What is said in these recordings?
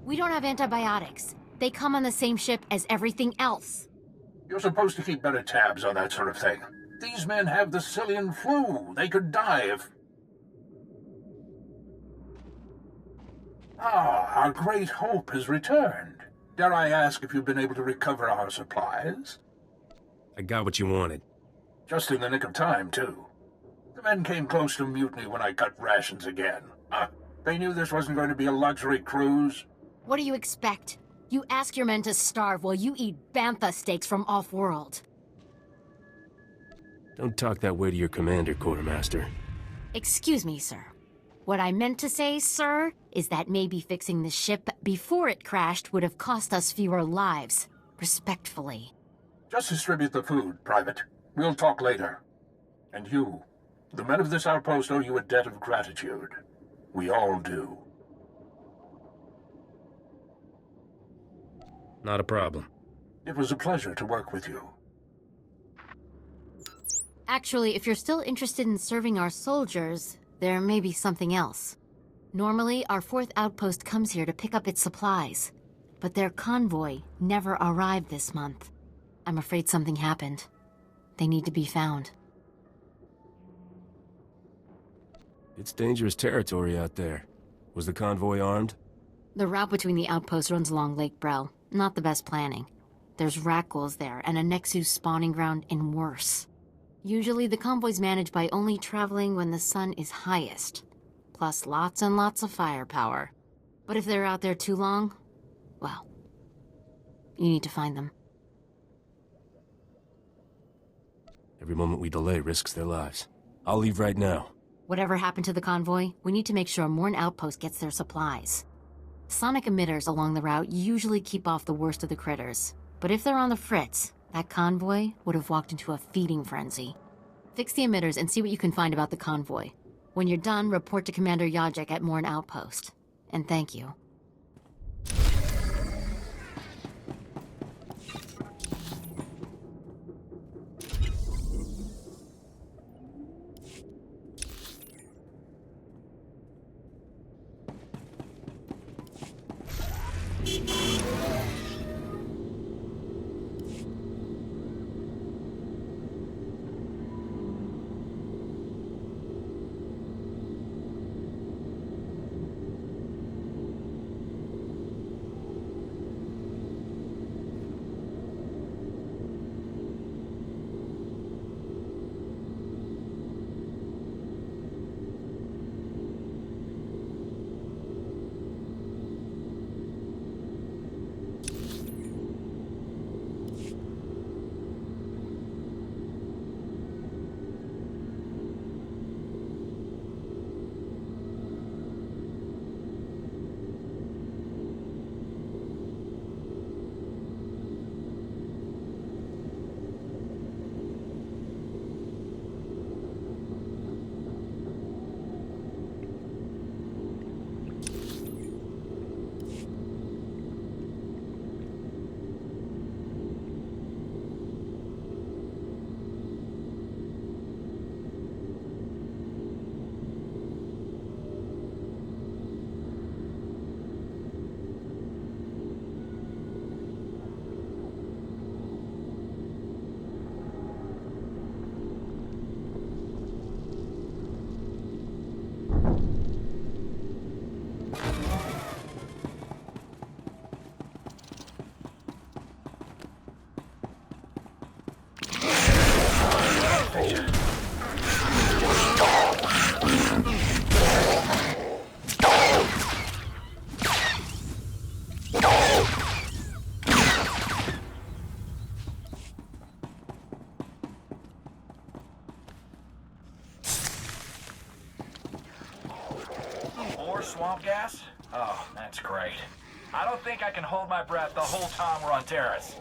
We don't have antibiotics. They come on the same ship as everything else. You're supposed to keep better tabs on that sort of thing. These men have the Cillian flu. They could die if... Ah, our great hope has returned. Dare I ask if you've been able to recover our supplies? I got what you wanted. Just in the nick of time, too. The men came close to mutiny when I cut rations again. They knew this wasn't going to be a luxury cruise. What do you expect? You ask your men to starve while you eat bantha steaks from off-world. Don't talk that way to your commander, Quartermaster. Excuse me, sir. What I meant to say, sir, is that maybe fixing the ship before it crashed would have cost us fewer lives. Respectfully. Just distribute the food, Private. We'll talk later. And you, the men of this outpost owe you a debt of gratitude. We all do. Not a problem. It was a pleasure to work with you. Actually, if you're still interested in serving our soldiers, there may be something else. Normally, our 4th outpost comes here to pick up its supplies, but their convoy never arrived this month. I'm afraid something happened. They need to be found. It's dangerous territory out there. Was the convoy armed? The route between the outposts runs along Lake Brel. Not the best planning. There's Rakghouls there, and a Nexus spawning ground, and worse. Usually the convoy's managed by only traveling when the sun is highest. Plus lots and lots of firepower. But if they're out there too long, well, you need to find them. Every moment we delay risks their lives. I'll leave right now. Whatever happened to the convoy, we need to make sure Morn Outpost gets their supplies. Sonic emitters along the route usually keep off the worst of the critters. But if they're on the fritz, that convoy would have walked into a feeding frenzy. Fix the emitters and see what you can find about the convoy. When you're done, report to Commander Yajek at Morn Outpost. And thank you. Swamp gas? Oh, that's great. I don't think I can hold my breath the whole time we're on Taris.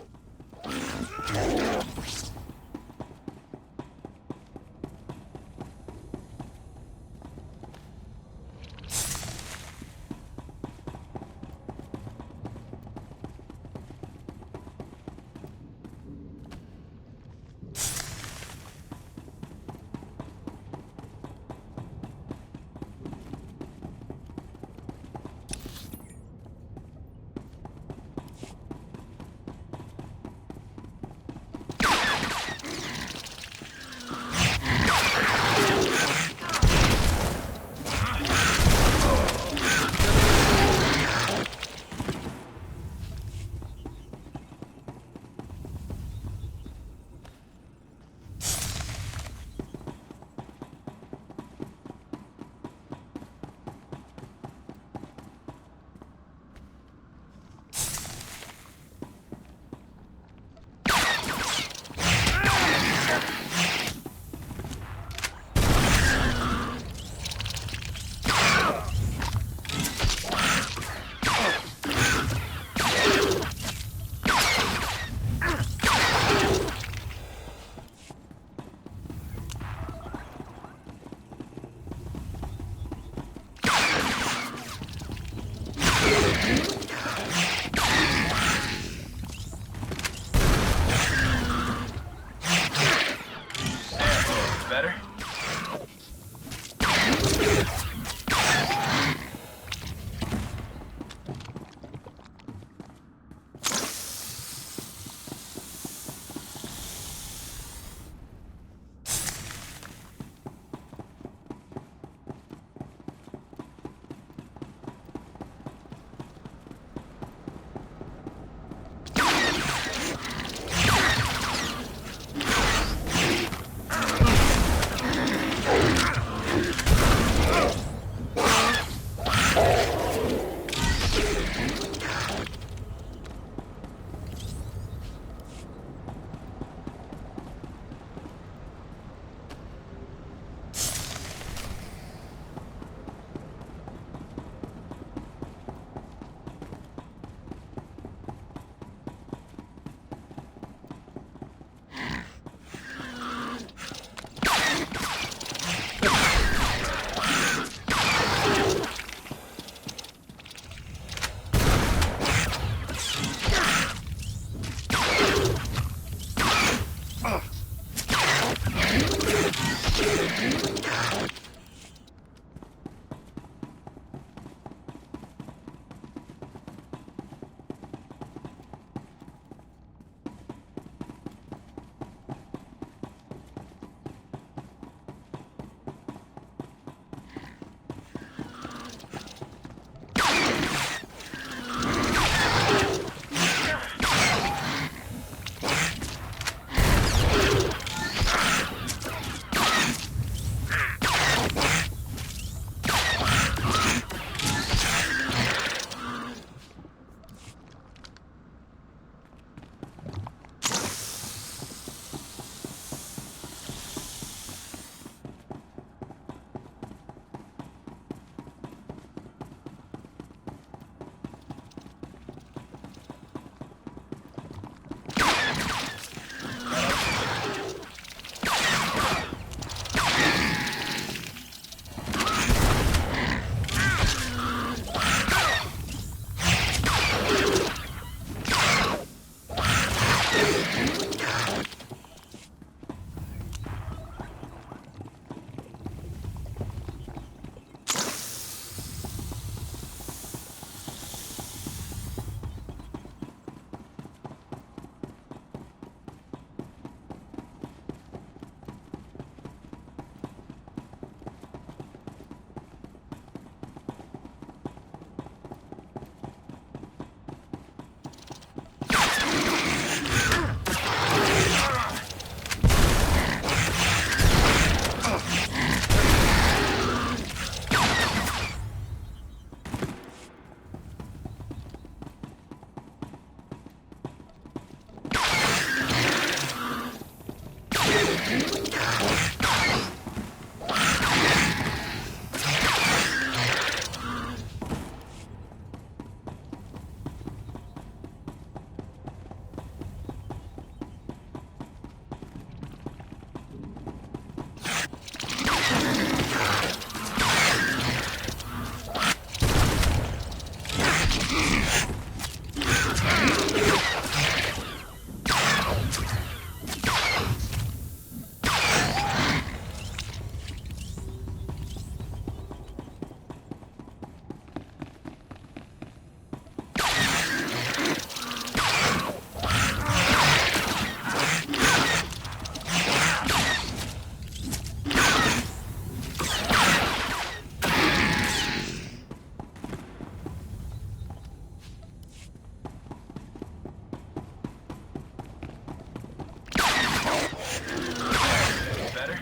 Better?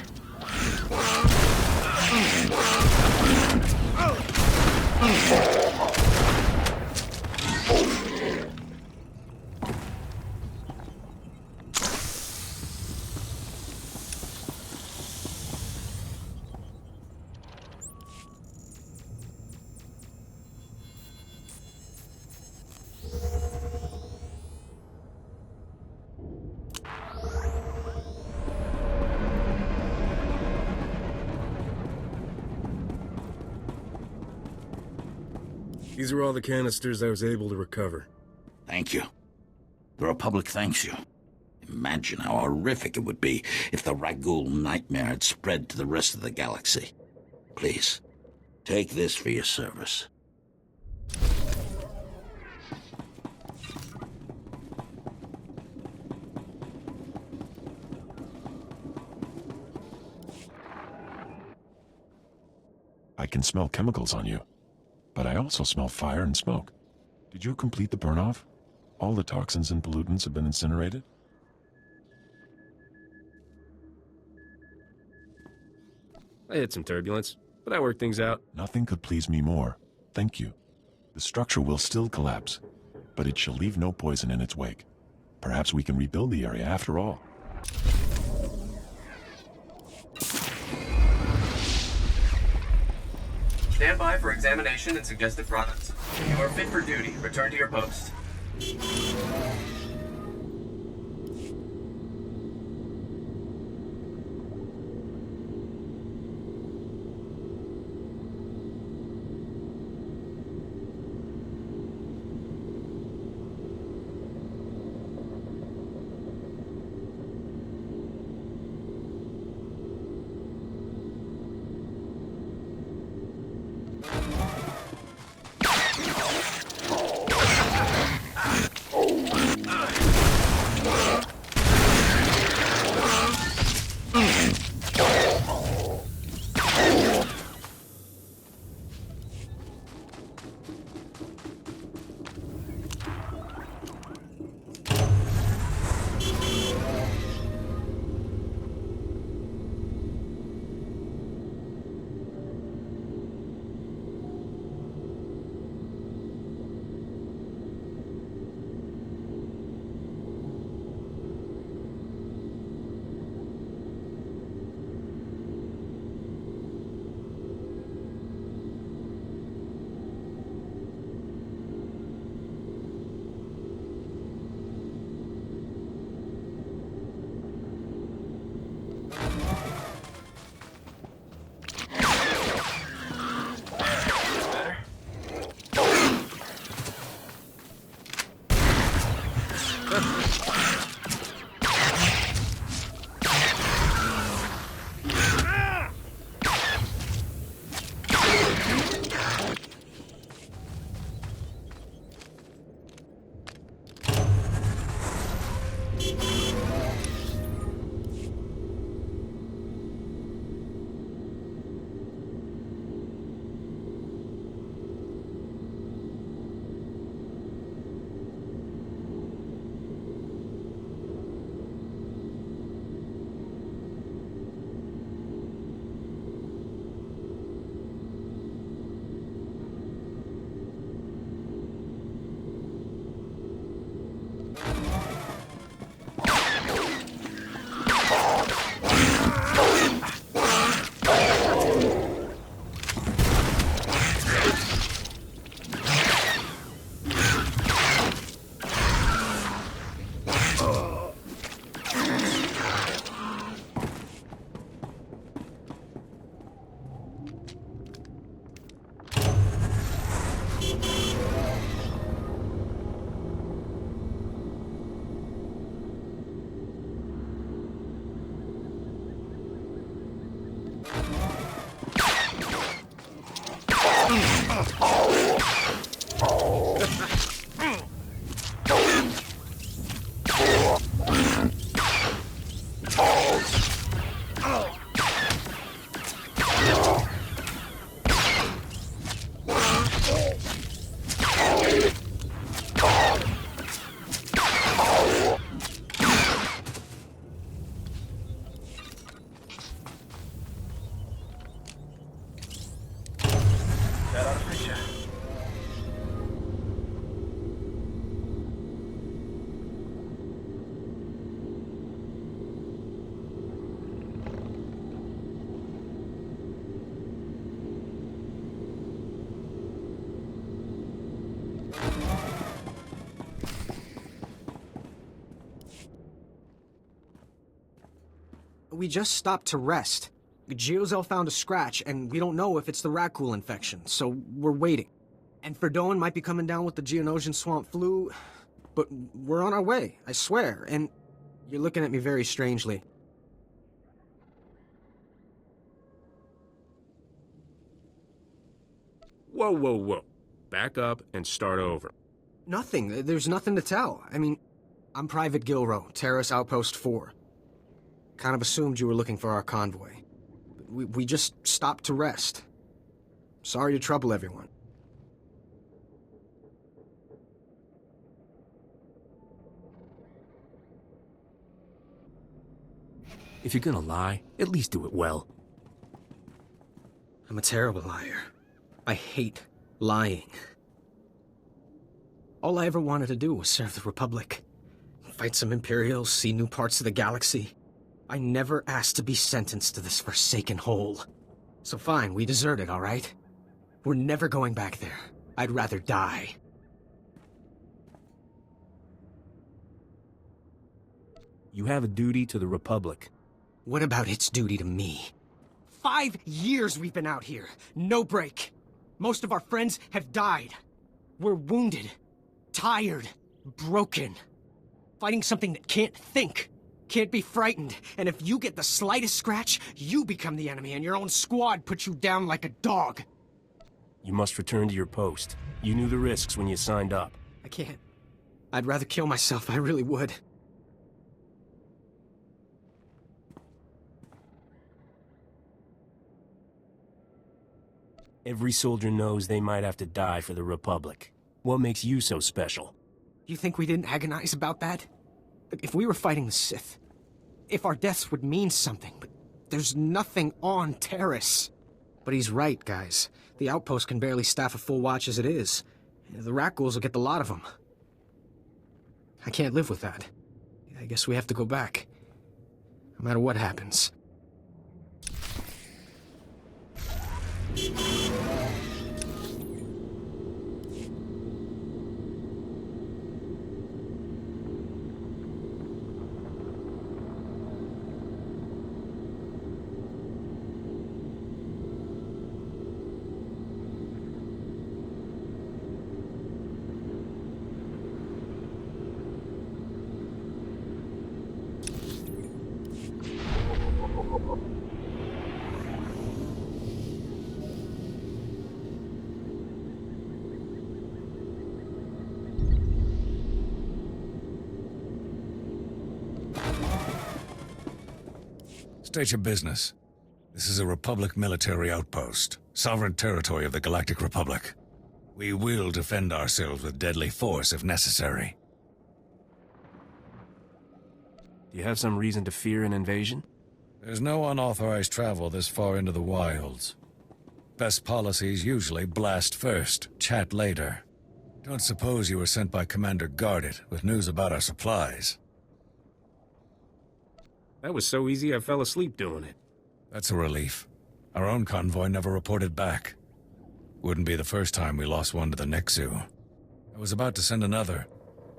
These are all the canisters I was able to recover. Thank you. The Republic thanks you. Imagine how horrific it would be if the Ragul nightmare had spread to the rest of the galaxy. Please, take this for your service. I can smell chemicals on you, but I also smell fire and smoke. Did you complete the burn-off? All the toxins and pollutants have been incinerated? I hit some turbulence, but I worked things out. Nothing could please me more. Thank you. The structure will still collapse, but it shall leave no poison in its wake. Perhaps we can rebuild the area after all. Stand by for examination and suggested products. You are fit for duty. Return to your post. We just stopped to rest. Geozel found a scratch, and we don't know if it's the Rakghoul infection, so we're waiting. And Ferdoin might be coming down with the Geonosian swamp flu, but we're on our way, I swear, and you're looking at me very strangely. Whoa, whoa, whoa. Back up and start over. Nothing. There's nothing to tell. I mean, I'm Private Gilrow, Taris Outpost 4. Kind of assumed you were looking for our convoy. We just stopped to rest. Sorry to trouble everyone. If you're gonna lie, at least do it well. I'm a terrible liar. I hate lying. All I ever wanted to do was serve the Republic. Fight some Imperials, see new parts of the galaxy. I never asked to be sentenced to this forsaken hole. So fine, we deserted, all right? We're never going back there. I'd rather die. You have a duty to the Republic. What about its duty to me? 5 years we've been out here. No break. Most of our friends have died. We're wounded, tired, broken. Fighting something that can't think, can't be frightened. And if you get the slightest scratch, you become the enemy and your own squad puts you down like a dog. You must return to your post. You knew the risks when you signed up. I can't. I'd rather kill myself, I really would. Every soldier knows they might have to die for the Republic. What makes you so special? You think we didn't agonize about that? If we were fighting the Sith, if our deaths would mean something, but there's nothing on Taris. But he's right, guys. The outpost can barely staff a full watch as it is. The Rakghouls will get the lot of them. I can't live with that. I guess we have to go back. No matter what happens. State your business. This is a Republic military outpost, sovereign territory of the Galactic Republic. We will defend ourselves with deadly force if necessary. Do you have some reason to fear an invasion? There's no unauthorized travel this far into the wilds. Best policies usually blast first, chat later. Don't suppose you were sent by Commander Guarded with news about our supplies. That was so easy I fell asleep doing it. That's a relief. Our own convoy never reported back. Wouldn't be the first time we lost one to the Nexu. I was about to send another,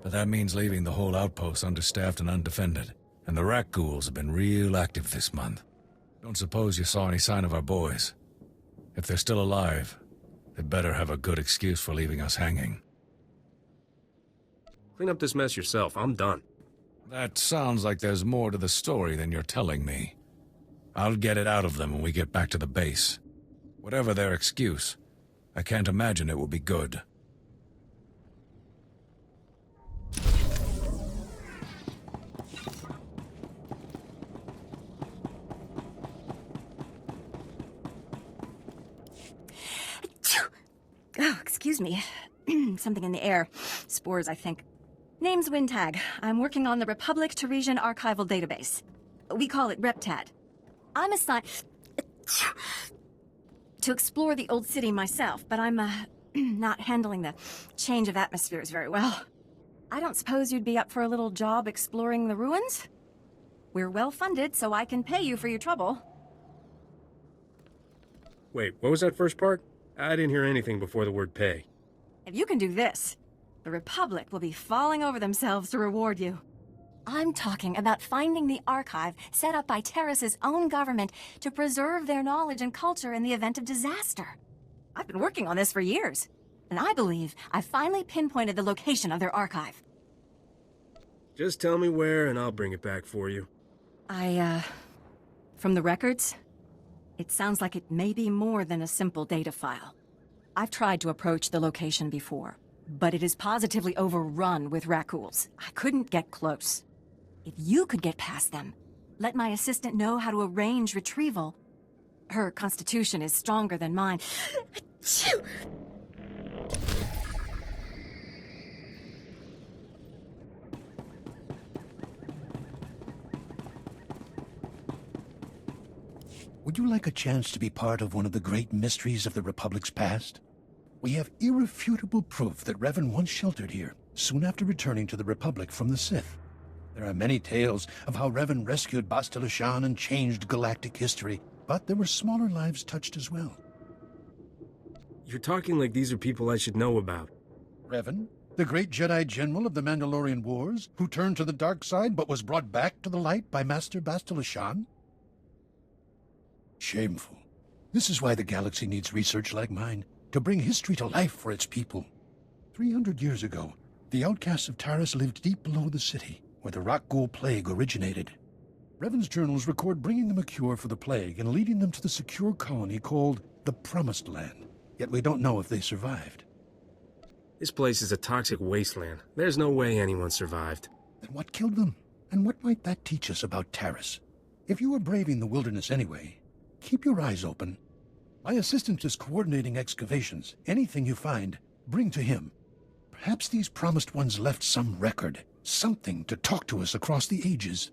but that means leaving the whole outpost understaffed and undefended. And the Rakghouls have been real active this month. Don't suppose you saw any sign of our boys. If they're still alive, they better have a good excuse for leaving us hanging. Clean up this mess yourself. I'm done. That sounds like there's more to the story than you're telling me. I'll get it out of them when we get back to the base. Whatever their excuse, I can't imagine it will be good. Oh, excuse me. Something in the air. Spores, I think. Name's Wintag. I'm working on the Republic Taresian archival database. We call it RepTad. I'm assigned to explore the old city myself, but I'm not handling the change of atmospheres very well. I don't suppose you'd be up for a little job exploring the ruins? We're well funded, so I can pay you for your trouble. Wait, what was that first part? I didn't hear anything before the word pay. If you can do this, the Republic will be falling over themselves to reward you. I'm talking about finding the archive set up by Taris's own government to preserve their knowledge and culture in the event of disaster. I've been working on this for years, and I believe I've finally pinpointed the location of their archive. Just tell me where and I'll bring it back for you. From the records, it sounds like it may be more than a simple data file. I've tried to approach the location before, but it is positively overrun with raccoons. I couldn't get close. If you could get past them, let my assistant know how to arrange retrieval. Her constitution is stronger than mine. Would you like a chance to be part of one of the great mysteries of the Republic's past? We have irrefutable proof that Revan once sheltered here, soon after returning to the Republic from the Sith. There are many tales of how Revan rescued Bastila Shan and changed galactic history, but there were smaller lives touched as well. You're talking like these are people I should know about. Revan, the great Jedi General of the Mandalorian Wars, who turned to the dark side but was brought back to the light by Master Bastila Shan? Shameful. This is why the galaxy needs research like mine, to bring history to life for its people. 300 years ago, the outcasts of Taris lived deep below the city, where the Rakghoul plague originated. Revan's journals record bringing them a cure for the plague and leading them to the secure colony called the Promised Land. Yet we don't know if they survived. This place is a toxic wasteland. There's no way anyone survived. Then what killed them? And what might that teach us about Taris? If you are braving the wilderness anyway, keep your eyes open. My assistant is coordinating excavations. Anything you find, bring to him. Perhaps these promised ones left some record, something to talk to us across the ages.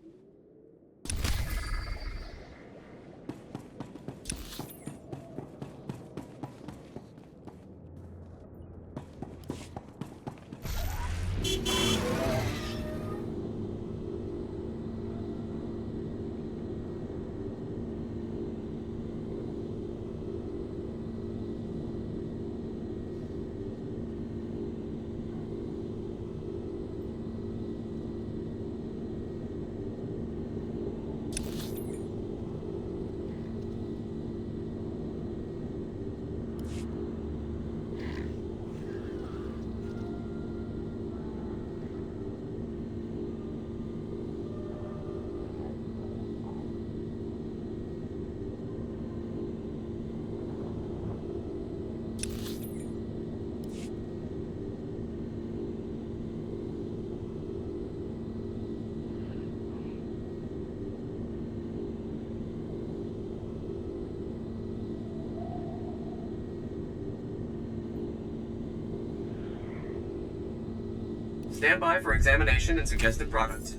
Stand by for examination and suggested product.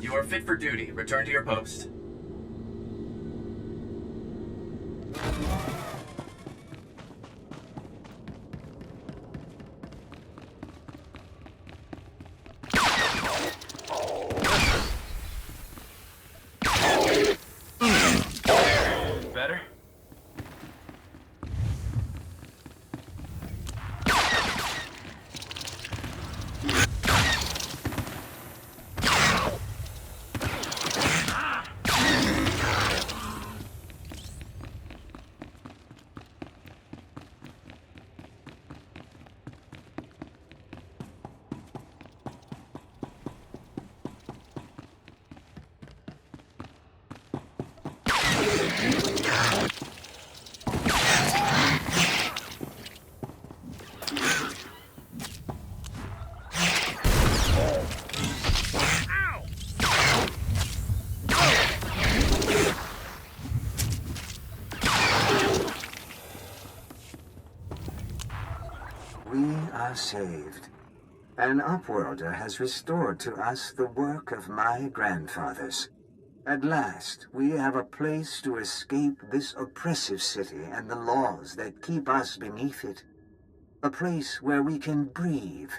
You are fit for duty. Return to your post. Better? We are saved. An Upworlder has restored to us the work of my grandfathers. At last, we have a place to escape this oppressive city and the laws that keep us beneath it. A place where we can breathe.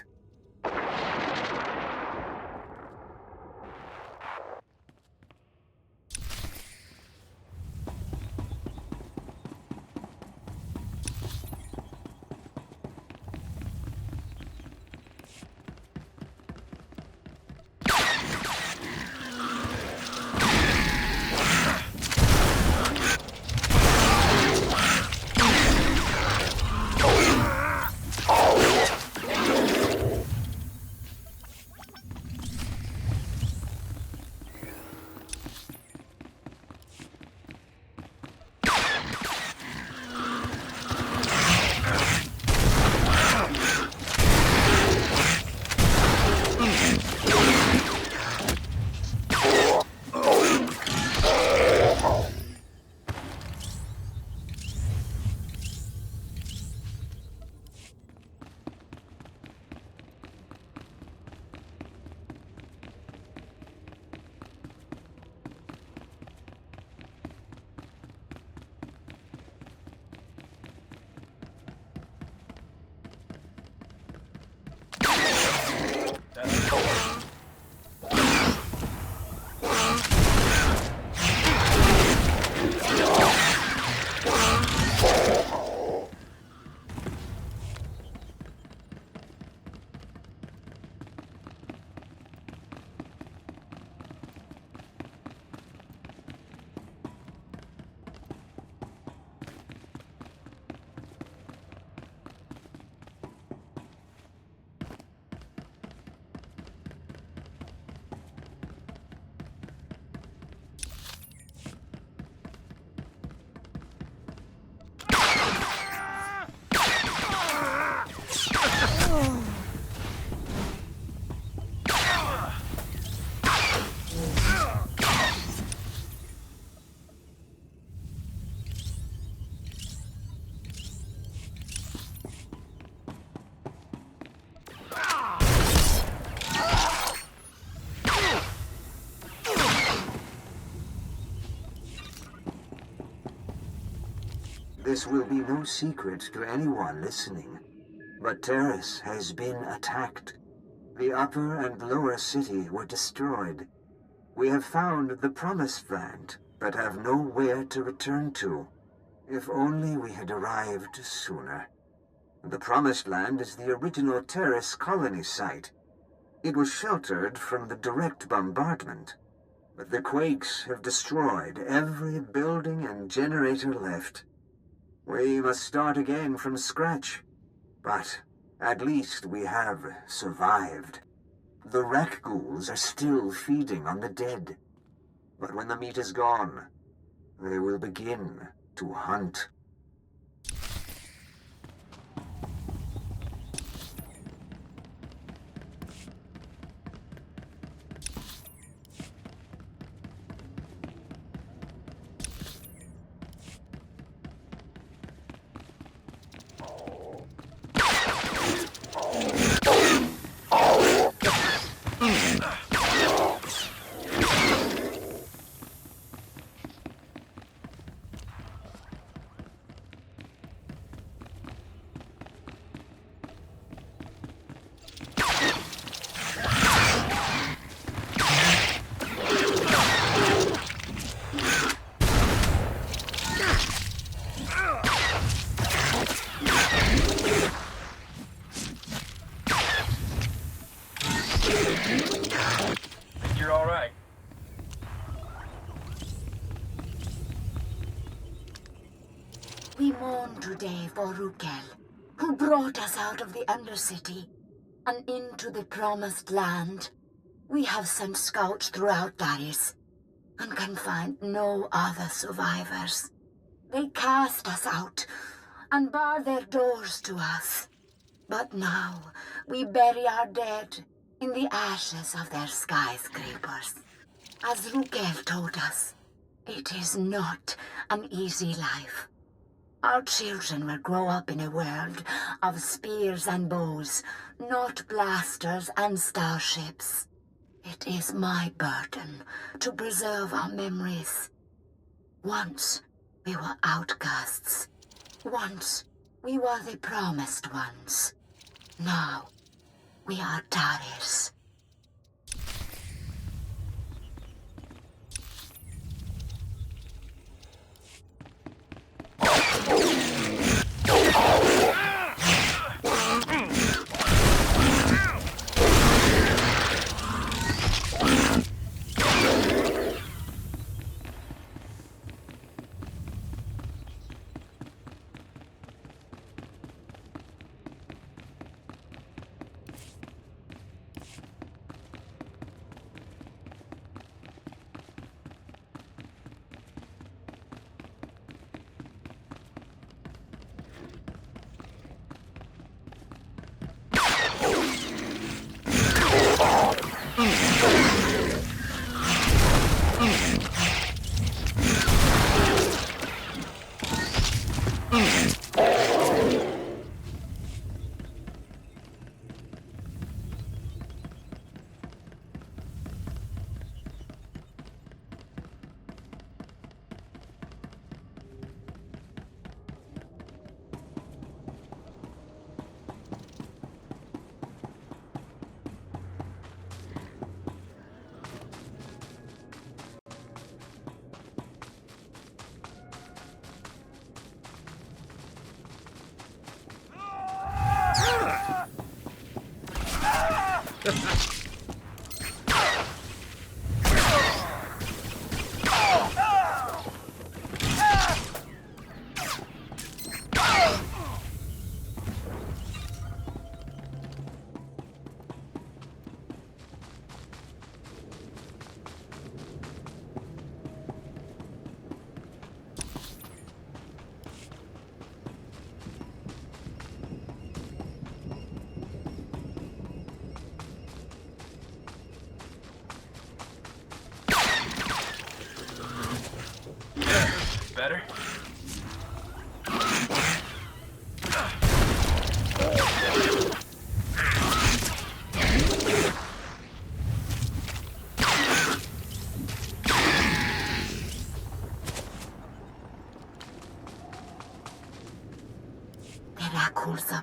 This will be no secret to anyone listening, but Taris has been attacked. The upper and lower city were destroyed. We have found the Promised Land, but have nowhere to return to. If only we had arrived sooner. The Promised Land is the original Taris colony site. It was sheltered from the direct bombardment, but the quakes have destroyed every building and generator left. We must start again from scratch, but at least we have survived. The wreck ghouls are still feeding on the dead, but when the meat is gone, they will begin to hunt. You're all right. We mourn today for Rukel, who brought us out of the Undercity and into the Promised Land. We have sent scouts throughout Taris and can find no other survivors. They cast us out and barred their doors to us. But now we bury our dead in the ashes of their skyscrapers. As Rukel told us, it is not an easy life. Our children will grow up in a world of spears and bows, not blasters and starships. It is my burden to preserve our memories. Once we were outcasts. Once we were the promised ones. Now we are Taris.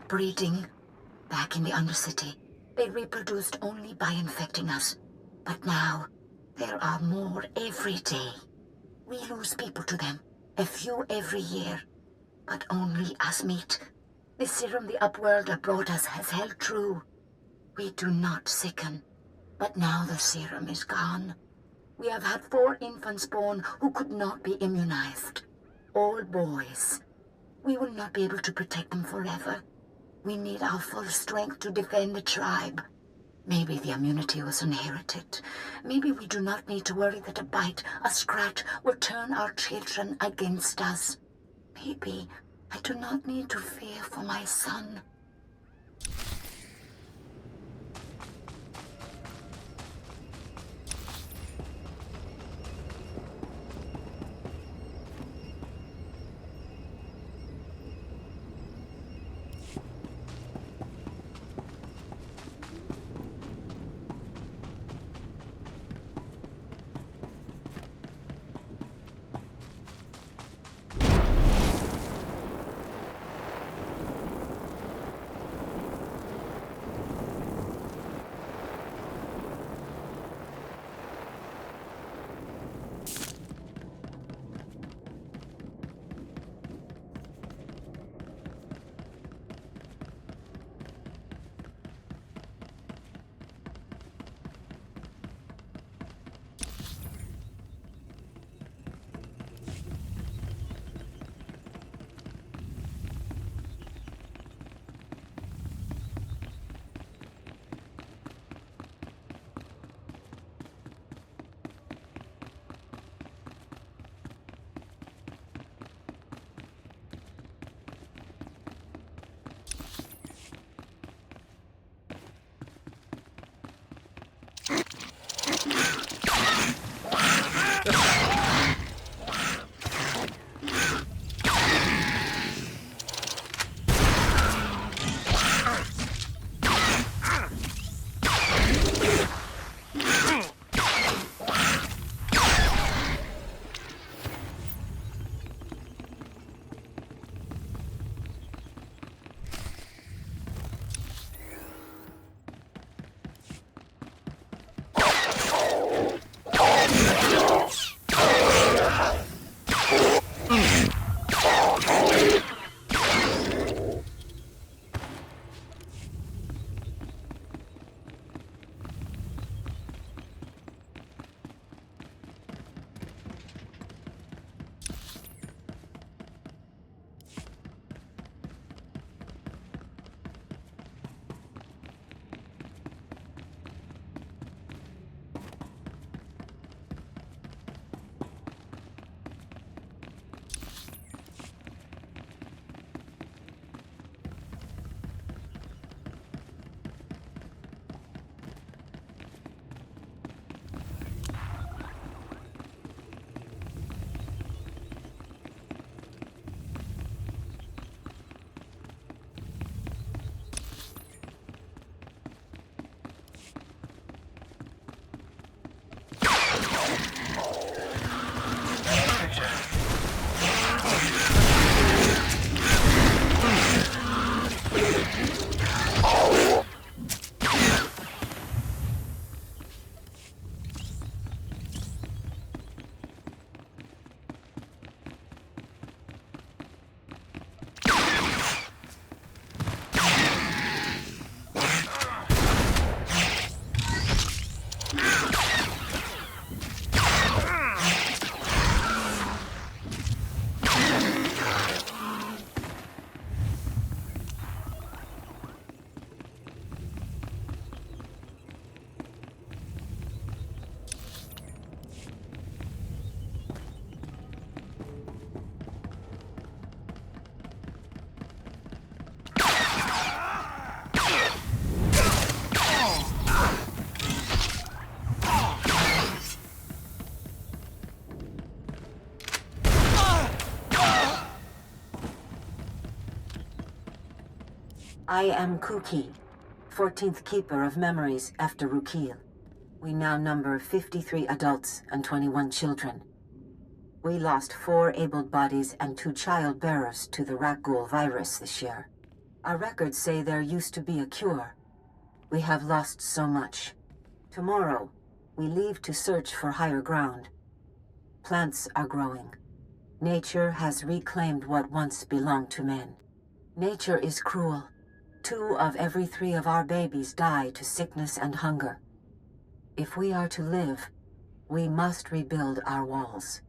stopped breeding. Back in the Undercity, they reproduced only by infecting us. But now, there are more every day. We lose people to them, a few every year, but only as meat. The serum the Upworlder brought us has held true. We do not sicken, but now the serum is gone. We have had 4 infants born who could not be immunized. All boys. We will not be able to protect them forever. We need our full strength to defend the tribe. Maybe the immunity was inherited. Maybe we do not need to worry that a bite, a scratch, will turn our children against us. Maybe I do not need to fear for my son. I am Kuki, 14th Keeper of Memories after Rukil. We now number 53 adults and 21 children. We lost 4 able bodies and 2 child bearers to the rat ghoul virus this year. Our records say there used to be a cure. We have lost so much. Tomorrow, we leave to search for higher ground. Plants are growing. Nature has reclaimed what once belonged to men. Nature is cruel. 2 of every 3 of our babies die to sickness and hunger. If we are to live, we must rebuild our walls.